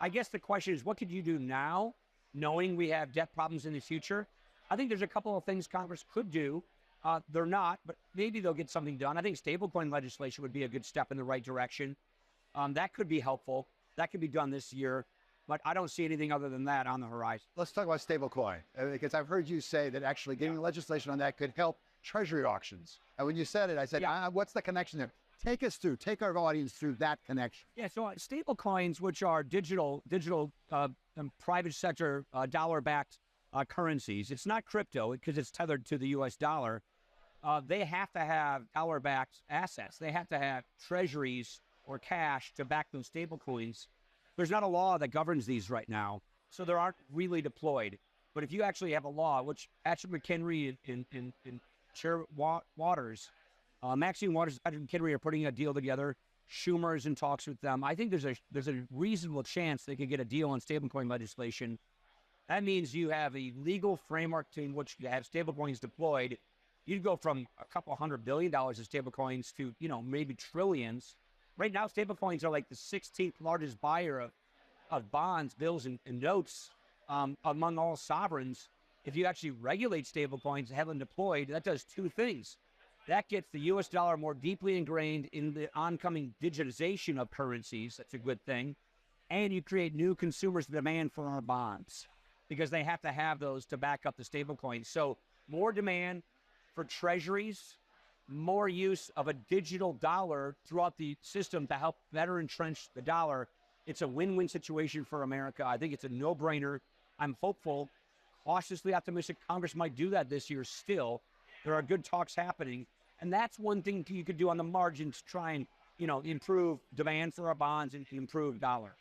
I guess the question is, what could you do now, knowing we have debt problems in the future? I think there's a couple of things Congress could do. They're not, but maybe they'll get something done. I think stablecoin legislation would be a good step in the right direction. That could be helpful. That could be done this year, but I don't see anything other than that on the horizon. Let's talk about stablecoin, because I've heard you say that actually getting legislation on that could help treasury auctions. And when you said it, I said, what's the connection there? Take our audience through that connection. Yeah, so stable coins, which are digital private sector dollar-backed currencies. It's not crypto because it's tethered to the U.S. dollar. They have to have dollar-backed assets. They have to have treasuries or cash to back those stable coins. There's not a law that governs these right now, so they aren't really deployed. But if you actually have a law, which Patrick McHenry and Chair Waters, Maxine Waters and Patrick McHenry are putting a deal together. Schumer's in talks with them. I think there's a reasonable chance they could get a deal on stablecoin legislation. That means you have a legal framework in which you have stablecoins deployed. You'd go from a couple $100 billion of stablecoins to, maybe trillions. Right now, stablecoins are like the 16th largest buyer of bonds, bills, and notes among all sovereigns. If you actually regulate stablecoins and have them deployed, that does two things. That gets the U.S. dollar more deeply ingrained in the oncoming digitization of currencies. That's a good thing. And you create new consumers' demand for our bonds because they have to have those to back up the stablecoins. So more demand for treasuries, more use of a digital dollar throughout the system to help better entrench the dollar. It's a win-win situation for America. I think it's a no-brainer. I'm hopeful, cautiously optimistic Congress might do that this year still. There are good talks happening. And that's one thing you could do on the margin to try and, improve demand for our bonds and improve dollar.